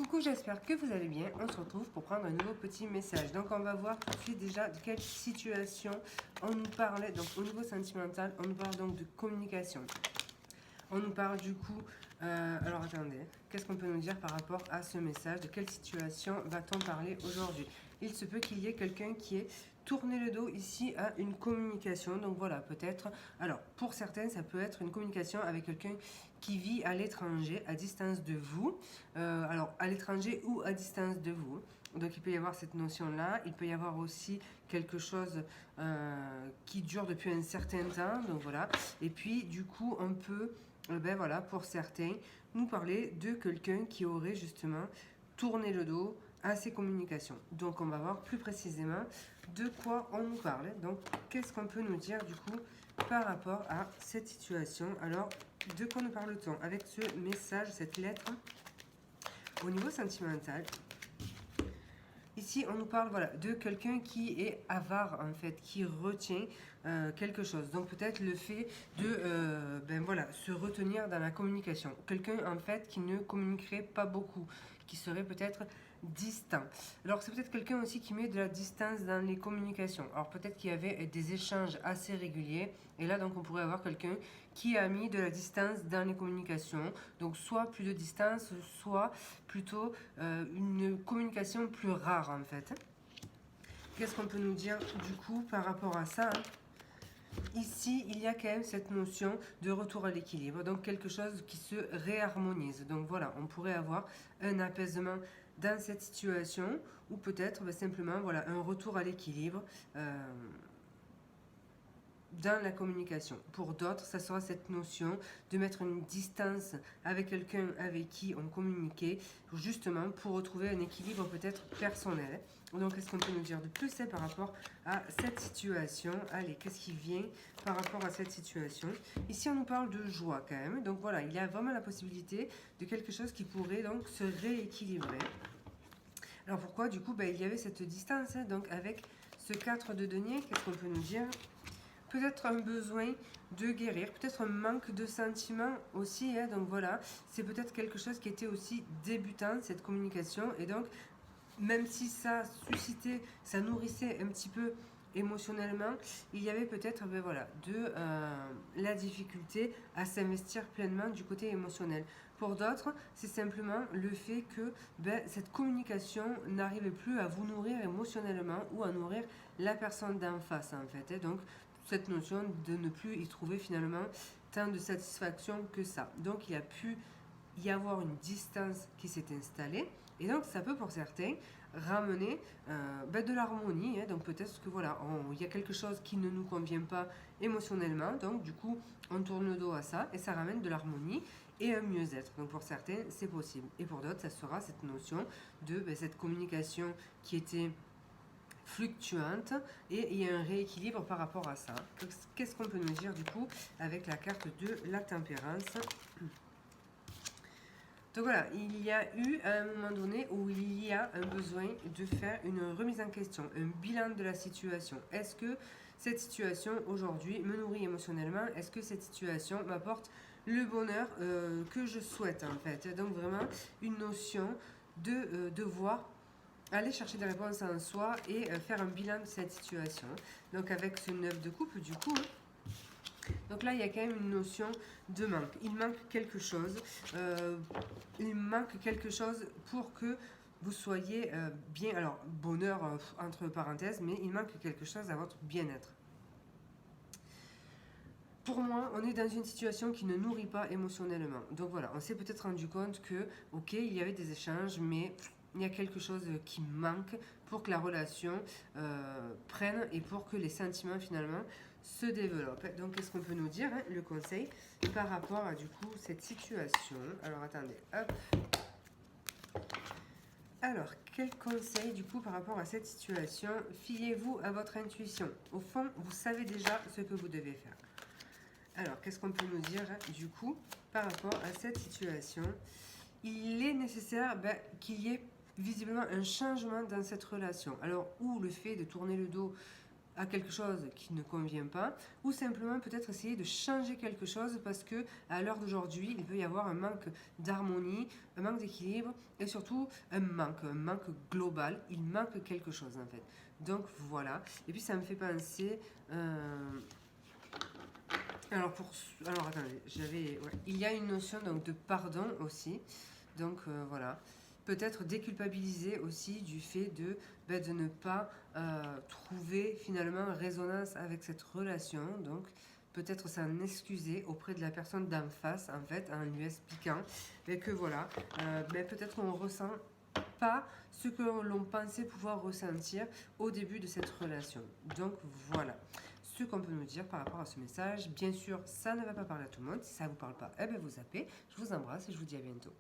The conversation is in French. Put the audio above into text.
Coucou, j'espère que vous allez bien. On se retrouve pour prendre un nouveau petit message. Donc on va voir tout de suite déjà de quelle situation on nous parlait. Donc au niveau sentimental, on nous parle donc de communication. On nous parle du coup, alors attendez, qu'est-ce qu'on peut nous dire par rapport à ce message? De quelle situation va-t-on parler aujourd'hui? Il se peut qu'il y ait quelqu'un qui ait tourné le dos ici à une communication. Donc voilà, peut-être, alors pour certains, ça peut être une communication avec quelqu'un qui vit à l'étranger, à distance de vous. Alors à l'étranger ou à distance de vous. Donc il peut y avoir cette notion-là. Il peut y avoir aussi quelque chose qui dure depuis un certain temps. Donc voilà. Et puis du coup, on peut ben voilà, pour certains, nous parler de quelqu'un qui aurait justement tourné le dos à ces communications. Donc on va voir plus précisément de quoi on nous parle. Donc qu'est-ce qu'on peut nous dire du coup par rapport à cette situation? Alors de quoi nous parle-t-on avec ce message, cette lettre au niveau sentimental? Ici, on nous parle voilà, de quelqu'un qui est avare, en fait, qui retient quelque chose. Donc, peut-être le fait de ben voilà, se retenir dans la communication. Quelqu'un, en fait, qui ne communiquerait pas beaucoup, qui serait peut-être distant. Alors, c'est peut-être quelqu'un aussi qui met de la distance dans les communications. Alors, peut-être qu'il y avait des échanges assez réguliers. Et là, donc, on pourrait avoir quelqu'un qui a mis de la distance dans les communications. Donc, soit plus de distance, soit plutôt une communication plus rare, en fait. Qu'est-ce qu'on peut nous dire, du coup, par rapport à ça? Ici, il y a quand même cette notion de retour à l'équilibre, donc quelque chose qui se réharmonise. Donc voilà, on pourrait avoir un apaisement dans cette situation, ou peut-être simplement voilà, un retour à l'équilibre dans la communication. Pour d'autres, ça sera cette notion de mettre une distance avec quelqu'un avec qui on communiquait, justement pour retrouver un équilibre peut-être personnel. Donc, qu'est-ce qu'on peut nous dire de plus par rapport à cette situation? Allez, qu'est-ce qui vient par rapport à cette situation? Ici, on nous parle de joie quand même. Donc voilà, il y a vraiment la possibilité de quelque chose qui pourrait donc se rééquilibrer. Alors pourquoi? Du coup, ben, il y avait cette distance, hein, donc avec ce 4 de denier, qu'est-ce qu'on peut nous dire? Peut-être un besoin de guérir, peut-être un manque de sentiments aussi, hein, donc voilà, c'est peut-être quelque chose qui était aussi débutant, cette communication, et donc même si ça suscitait, ça nourrissait un petit peu émotionnellement, il y avait peut-être ben voilà, de la difficulté à s'investir pleinement du côté émotionnel. Pour d'autres, c'est simplement le fait que ben, cette communication n'arrivait plus à vous nourrir émotionnellement ou à nourrir la personne d'en face, en fait. Et donc, cette notion de ne plus y trouver finalement tant de satisfaction que ça. Donc, il a pu y avoir une distance qui s'est installée. Et donc, ça peut pour certains ramener ben de l'harmonie. Hein. Donc, peut-être que voilà, il y a quelque chose qui ne nous convient pas émotionnellement. Donc, du coup, on tourne le dos à ça et ça ramène de l'harmonie et un mieux-être. Donc, pour certains, c'est possible. Et pour d'autres, ça sera cette notion de ben, cette communication qui était fluctuante et il y a un rééquilibre par rapport à ça. Qu'est-ce qu'on peut nous dire du coup avec la carte de la tempérance? Donc voilà, il y a eu un moment donné où il y a un besoin de faire une remise en question, un bilan de la situation. Est-ce que cette situation aujourd'hui me nourrit émotionnellement? Est-ce que cette situation m'apporte le bonheur que je souhaite en fait? Donc vraiment une notion de devoir aller chercher des réponses en soi et faire un bilan de cette situation. Donc avec ce 9 de coupe du coup, donc là, il y a quand même une notion de manque. Il manque quelque chose. Il manque quelque chose pour que vous soyez bien. Alors, bonheur entre parenthèses, mais il manque quelque chose à votre bien-être. Pour moi, on est dans une situation qui ne nourrit pas émotionnellement. Donc voilà, on s'est peut-être rendu compte que, ok, il y avait des échanges, mais il y a quelque chose qui manque pour que la relation prenne et pour que les sentiments finalement se développent. Donc qu'est-ce qu'on peut nous dire, hein, le conseil par rapport à du coup cette situation? Alors attendez, hop. Alors, quel conseil du coup par rapport à cette situation? Fiez-vous à votre intuition. Au fond, vous savez déjà ce que vous devez faire. Alors, qu'est-ce qu'on peut nous dire du coup par rapport à cette situation? Il est nécessaire qu'il y ait visiblement un changement dans cette relation. Alors, ou le fait de tourner le dos à quelque chose qui ne convient pas, ou simplement peut-être essayer de changer quelque chose parce que à l'heure d'aujourd'hui, il peut y avoir un manque d'harmonie, un manque d'équilibre et surtout un manque global. Il manque quelque chose en fait. Donc voilà. Et puis ça me fait penser. Alors attendez, il y a une notion donc de pardon aussi. Donc voilà. Peut-être déculpabiliser aussi du fait de ne pas trouver finalement résonance avec cette relation. Donc peut-être s'en excuser auprès de la personne d'en face en fait en lui expliquant que voilà, peut-être on ressent pas ce que l'on pensait pouvoir ressentir au début de cette relation. Donc voilà ce qu'on peut nous dire par rapport à ce message. Bien sûr, ça ne va pas parler à tout le monde. Si ça ne vous parle pas, vous zappez. Je vous embrasse et je vous dis à bientôt.